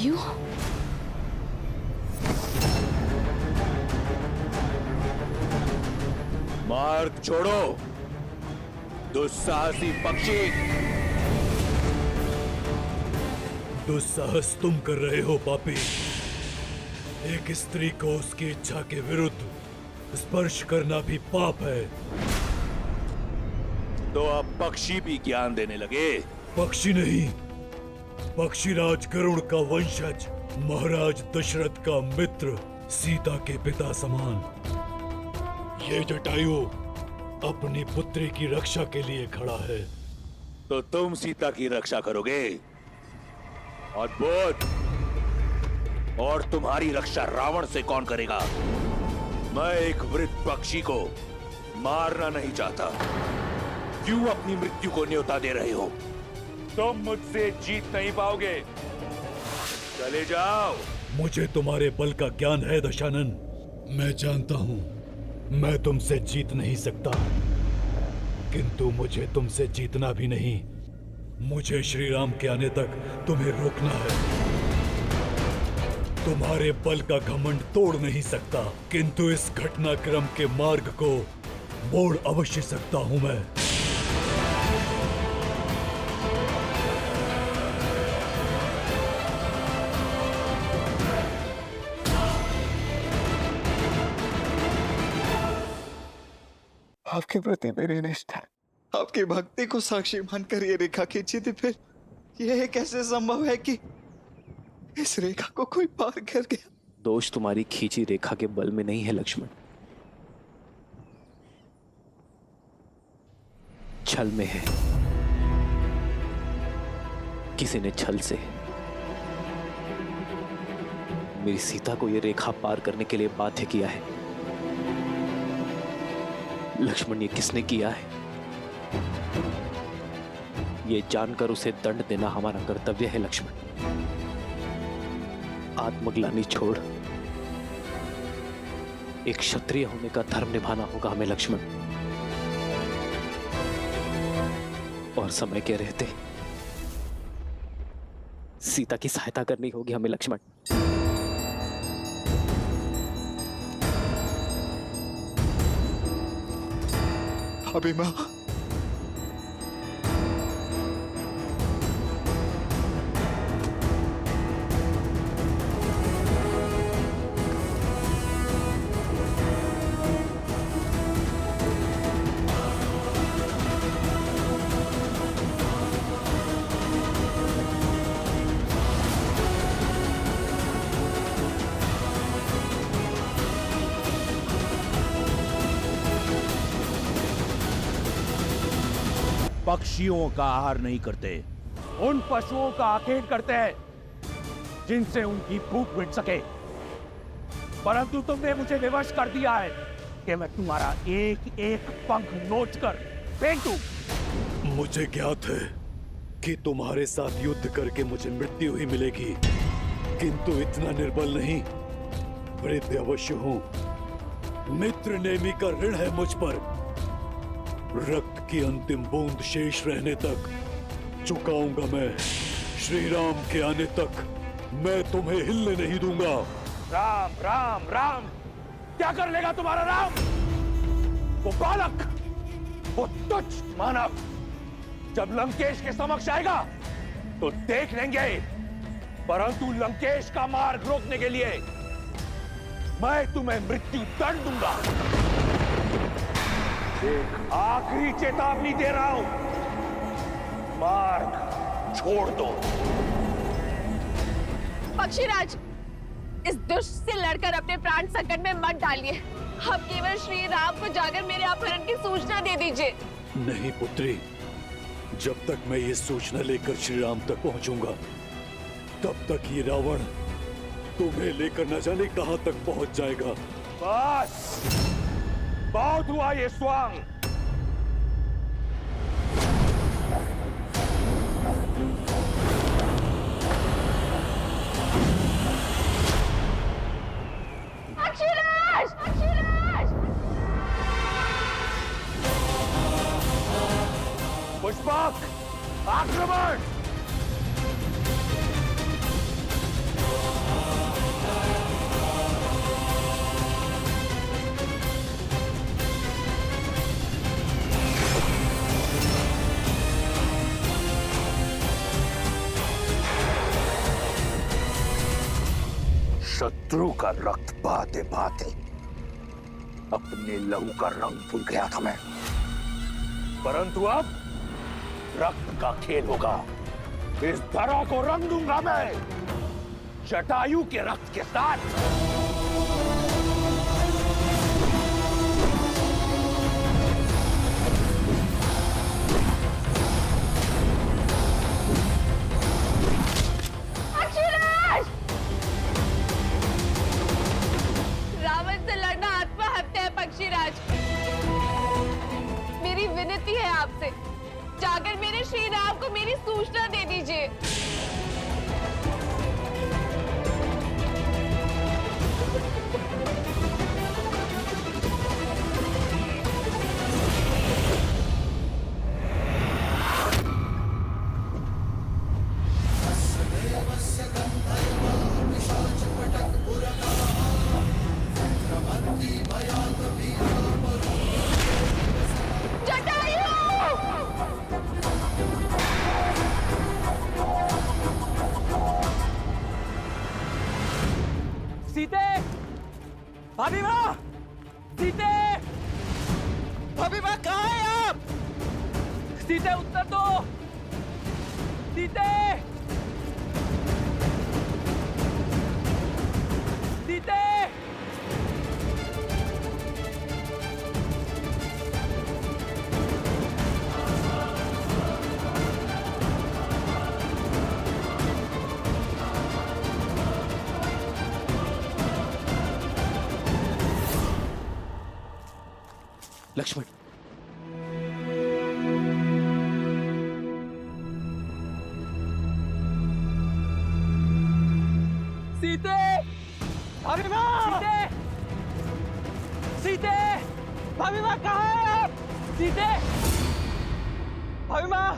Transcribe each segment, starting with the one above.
जटायु, मार्ग छोड़ो दुस्साहसी पक्षी। दुस्साहस तुम कर रहे हो पापी। एक स्त्री को उसकी इच्छा के विरुद्ध स्पर्श करना भी पाप है। तो अब पक्षी भी ज्ञान देने लगे। पक्षी नहीं, पक्षीराज गरुड़ का वंशज, महाराज दशरथ का मित्र, सीता के पिता समान। ये जटायु अपनी पुत्री की रक्षा के लिए खड़ा है। तो तुम सीता की रक्षा करोगे। अद्भुत। और तुम्हारी रक्षा रावण से कौन करेगा? मैं एक वृद्ध पक्षी को मारना नहीं चाहता। क्यों अपनी मृत्यु को न्योता दे रहे हो? तुम मुझसे जीत नहीं पाओगे। चले जाओ। मुझे तुम्हारे बल का ज्ञान है दशानन। मैं जानता हूँ मैं तुमसे जीत नहीं सकता, किंतु मुझे तुमसे जीतना भी नहीं। मुझे श्री राम के आने तक तुम्हें रोकना है। तुम्हारे बल का घमंड तोड़ नहीं सकता, किंतु इस घटनाक्रम के मार्ग को मोड़ अवश्य सकता हूं मैं। आपके प्रति मेरी निष्ठा, आपकी भक्ति को साक्षी मानकर ये रेखा खींची थी, फिर यह कैसे संभव है कि इस रेखा को कोई पार कर गया? दोष तुम्हारी खींची रेखा के बल में नहीं है लक्ष्मण, छल में है। किसी ने छल से मेरी सीता को यह रेखा पार करने के लिए बाध्य किया है। लक्ष्मण, ये किसने किया है? ये जानकर उसे दंड देना हमारा कर्तव्य है लक्ष्मण। आत्मग्लानि छोड़ एक क्षत्रिय होने का धर्म निभाना होगा हमें लक्ष्मण। और समय के रहते सीता की सहायता करनी होगी हमें लक्ष्मण। अभिमा, पक्षियों का आहार नहीं करते, उन पशुओं का आखेट करते हैं जिनसे उनकी भूख मिट सके। परंतु तुमने मुझे विवश कर दिया है कि मैं तुम्हारा एक एक पंख नोच कर फेंक दूं। मुझे ज्ञात है कि तुम्हारे साथ युद्ध करके मुझे मृत्यु ही मिलेगी, किंतु इतना निर्बल नहीं, वृद्ध अवश्य हूं। मित्र नेमी का ऋण है मुझ पर। रक्त की अंतिम बूंद शेष रहने तक चुकाऊंगा मैं। श्री राम के आने तक मैं तुम्हें हिलने नहीं दूंगा। राम राम राम, क्या कर लेगा तुम्हारा राम? वो बालक, वो तुच्छ मानव जब लंकेश के समक्ष आएगा तो देख लेंगे। परंतु लंकेश का मार्ग रोकने के लिए मैं तुम्हें मृत्यु दंड दूंगा। एक आखिरी चेतावनी दे रहा हूं, मार्ग छोड़ दो। पक्षीराज, इस दुष्ट से लड़कर अपने प्राण संकट में मत डालिए। अब केवल श्री राम को जाकर मेरे अपहरण की सूचना दे दीजिए। नहीं पुत्री, जब तक मैं ये सूचना लेकर श्री राम तक पहुंचूंगा, तब तक ये रावण तुम्हें लेकर न जाने कहां तक पहुंच जाएगा। बस, बहुत हुआ ये स्वांग। पक्षीराज! पक्षीराज! पुष्पक, आक्रमण! शत्रु का रक्त बहाते बहाते अपने लहू का रंग भूल गया था मैं, परंतु अब रक्त का खेल होगा। इस धरा को रंग दूंगा मैं जटायु के रक्त के साथ। रावण से लड़ना आत्महत्या है पक्षीराज। मेरी विनती है आपसे, जाकर मेरे श्री राम को मेरी सूचना दे दीजिए। सीते, भाभी माँ, सीते, भाभी माँ कहाँ है आप? सीते उत्तर दो, सीते, सीते। लक्ष्मण, सीते, भाभी माँ, सीते, सीते, भाभी माँ कहाँ है आप? सीते, भाभी माँ।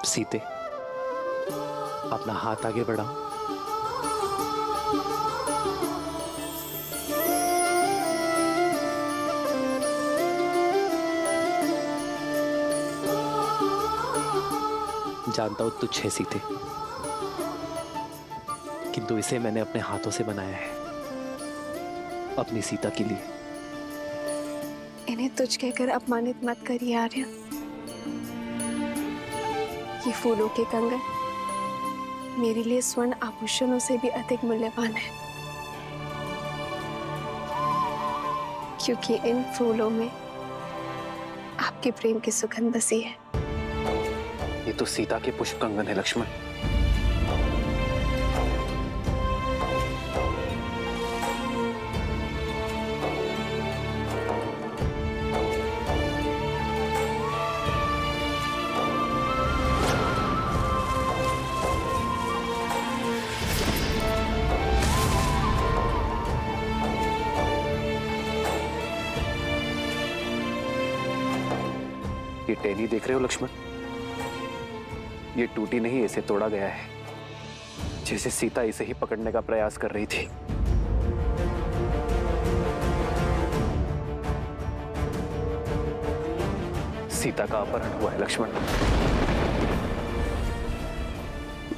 सीते, अपना हाथ आगे बढ़ाओ। जानता हूं तुच्छ है सीते, किंतु इसे मैंने अपने हाथों से बनाया है अपनी सीता के लिए। इन्हें तुझ कहकर अपमानित मत करिए आर्य। ये फूलों के कंगन मेरे लिए स्वर्ण आभूषणों से भी अधिक मूल्यवान है, क्योंकि इन फूलों में आपके प्रेम की सुगंध बसी है। ये तो सीता के पुष्प कंगन है लक्ष्मण। ये टहनी देख रहे हो लक्ष्मण, ये टूटी नहीं, इसे तोड़ा गया है, जैसे सीता इसे ही पकड़ने का प्रयास कर रही थी। सीता का अपहरण हुआ है लक्ष्मण।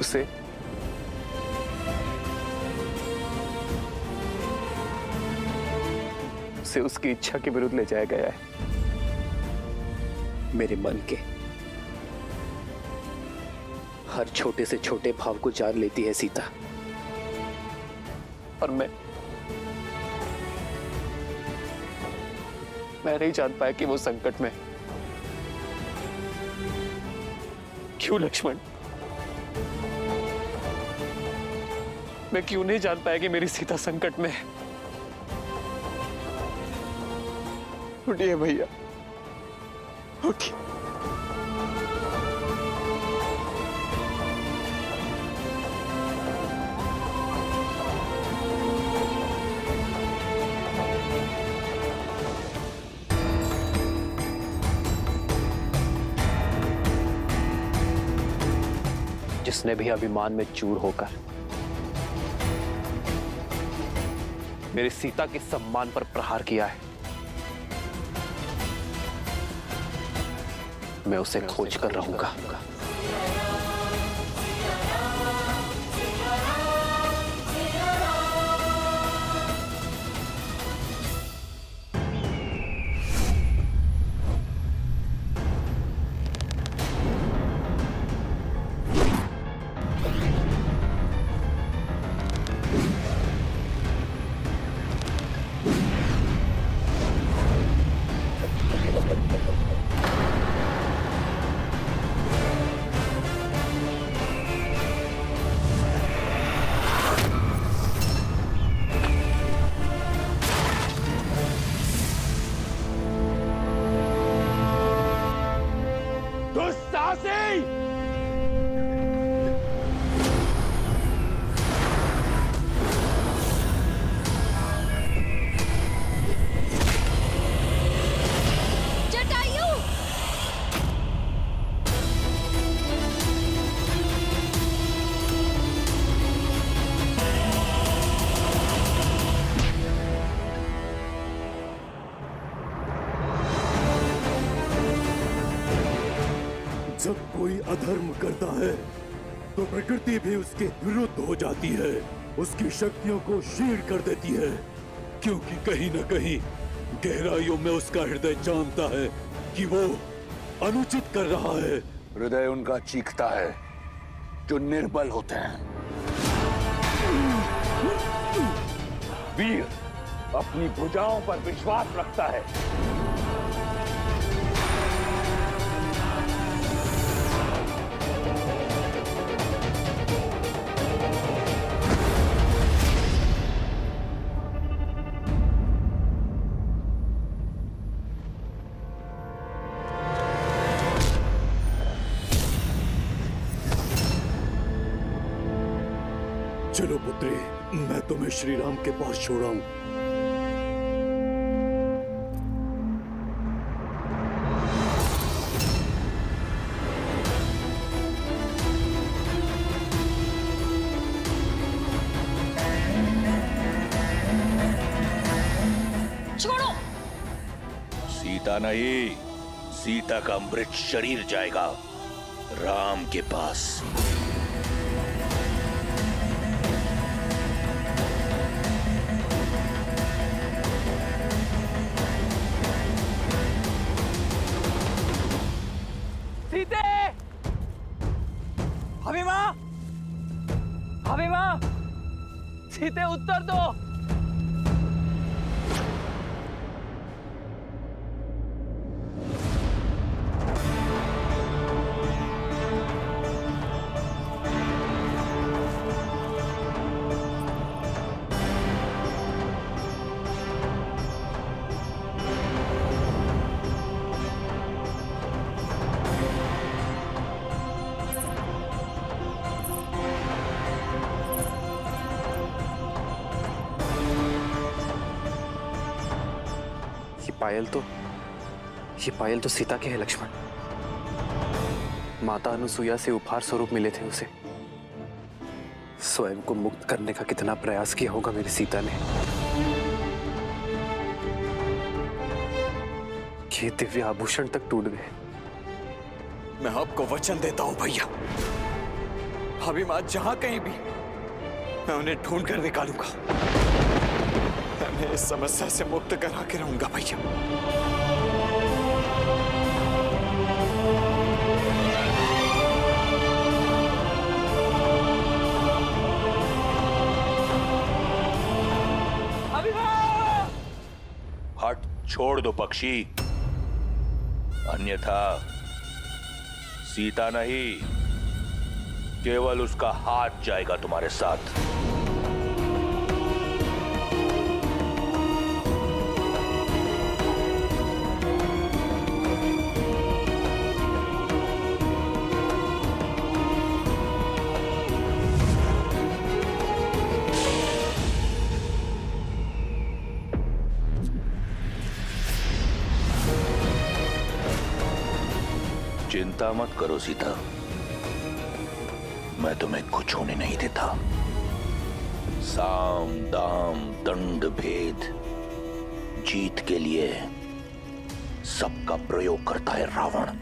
उसे उसकी इच्छा के विरुद्ध ले जाया गया है। मेरे मन के हर छोटे से छोटे भाव को जान लेती है सीता, और मैं नहीं जान पाया कि वो संकट में। क्यों लक्ष्मण, मैं क्यों नहीं जान पाया कि मेरी सीता संकट में है? उठिए भैया, उठिए। जिसने भी अभिमान में चूर होकर मेरी सीता के सम्मान पर प्रहार किया है, मैं उसे खोज कर रहूंगा। जब कोई अधर्म करता है तो प्रकृति भी उसके विरुद्ध हो जाती है, उसकी शक्तियों को क्षीण कर देती है, क्योंकि कहीं न कहीं गहराइयों में उसका हृदय जानता है कि वो अनुचित कर रहा है। हृदय उनका चीखता है जो निर्बल होते हैं। वीर अपनी भुजाओं पर विश्वास रखता है। चलो पुत्री, मैं तुम्हें श्री राम के पास छोड़ाऊं। छोड़ो। सीता नहीं, सीता का मृत शरीर जाएगा राम के पास। सीते! अभिमा! अभिमा! सीते उत्तर दो। ये पायल तो सीता के है लक्ष्मण। माता अनुसुईया से उपहार स्वरूप मिले थे उसे। स्वयं को मुक्त करने का कितना प्रयास किया होगा मेरी सीता ने। ये दिव्य आभूषण तक टूट गए। मैं आपको वचन देता हूं भैया, अभी मैं जहां कहीं भी मैं उन्हें ढूंढ कर निकालूंगा। मैं इस समस्या से मुक्त करा के रहूंगा भैया। हट छोड़ दो पक्षी, अन्यथा सीता नहीं केवल उसका हाथ जाएगा तुम्हारे साथ। चिंता मत करो सीता, मैं तुम्हें कुछ होने नहीं देता। साम दाम दंड भेद, जीत के लिए सबका प्रयोग करता है रावण।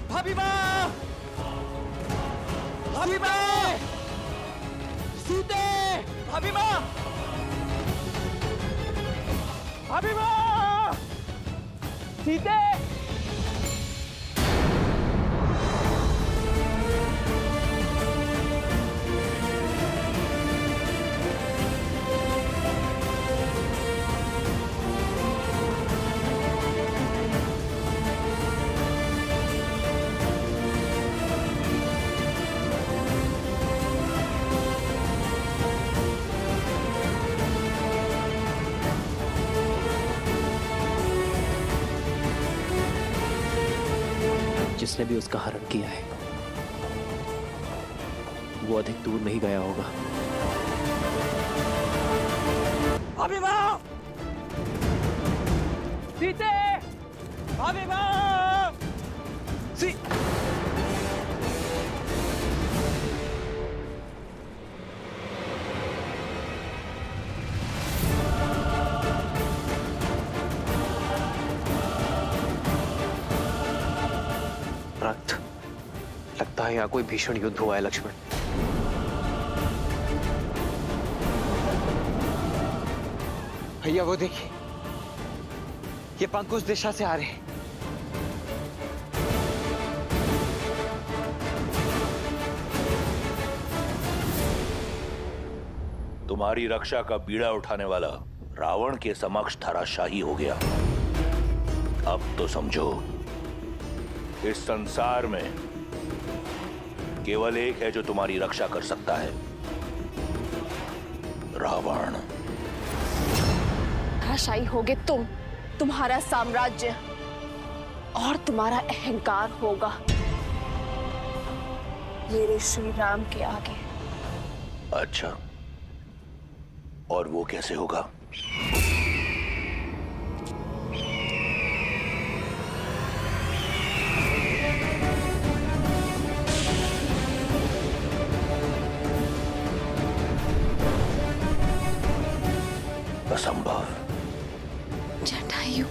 भाभी माँ, भाभी माँ, सीते, भाभी माँ, भाभी माँ, सीते। जिसने भी उसका हरण किया है वो अधिक दूर नहीं गया होगा। भाभी माँ, सीते, भाभी माँ, रक्त, लगता है यहाँ कोई भीषण युद्ध हुआ है लक्ष्मण। भैया वो देखिए, ये पंख उस दिशा से आ रहे हैं। तुम्हारी रक्षा का बीड़ा उठाने वाला रावण के समक्ष धराशाही हो गया। अब तो समझो, इस संसार में केवल एक है जो तुम्हारी रक्षा कर सकता है, रावण। धराशायी होगे तुम, तुम्हारा साम्राज्य और तुम्हारा अहंकार होगा मेरे श्री राम के आगे। अच्छा, और वो कैसे होगा? असंभव। जटायु,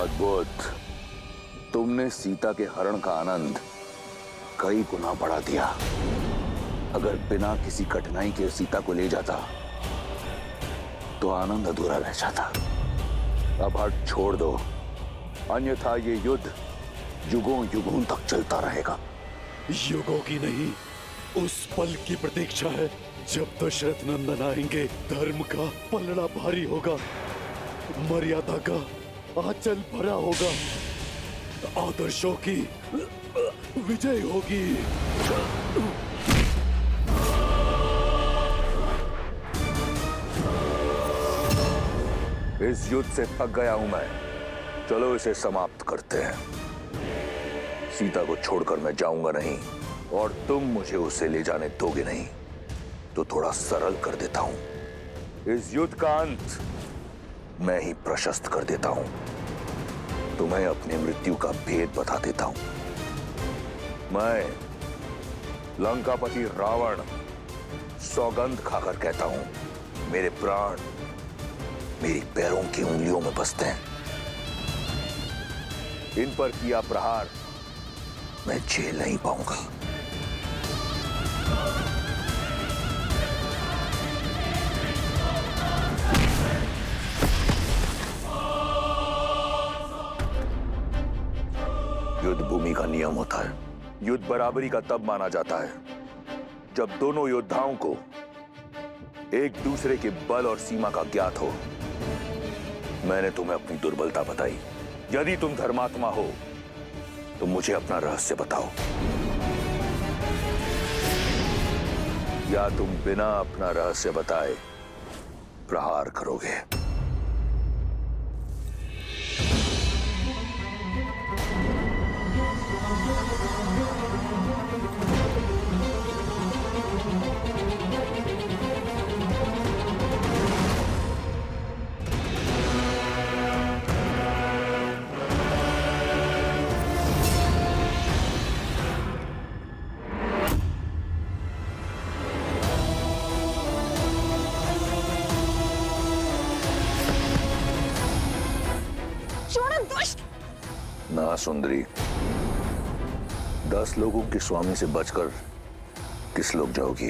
अद्भुत। तुमने सीता के हरण का आनंद कई गुना बढ़ा दिया। अगर बिना किसी कठिनाई के सीता को ले जाता तो आनंद अधूरा रह जाता। अब हट छोड़ दो, अन्यथा ये युद्ध युगों युगों तक चलता रहेगा। युगों की नहीं, उस पल की प्रतीक्षा है जब दशरथ नंदन आएंगे। धर्म का पलड़ा भारी होगा, मर्यादा का आंचल भरा होगा, आदर्शों की विजय होगी। इस युद्ध से थक गया हूं मैं, चलो इसे समाप्त करते हैं। सीता को छोड़कर मैं जाऊंगा नहीं, और तुम मुझे उसे ले जाने दोगे नहीं, तो थोड़ा सरल कर देता हूं। इस युद्ध का अंत मैं ही प्रशस्त कर देता हूं। तुम्हें अपनी मृत्यु का भेद बता देता हूं। मैं लंकापति रावण सौगंध खाकर कहता हूं, मेरे प्राण मेरी पैरों की उंगलियों में बसते हैं। इन पर किया प्रहार मैं झेल नहीं पाऊंगा। युद्ध भूमि का नियम होता है। युद्ध बराबरी का तब माना जाता है जब दोनों योद्धाओं को एक दूसरे के बल और सीमा का ज्ञात हो। मैंने तुम्हें अपनी दुर्बलता बताई। यदि तुम धर्मात्मा हो तो मुझे अपना रहस्य बताओ, या तुम बिना अपना रहस्य बताए प्रहार करोगे। ना सुंदरी, 10 लोगों के स्वामी से बचकर किस लोग जाओगी?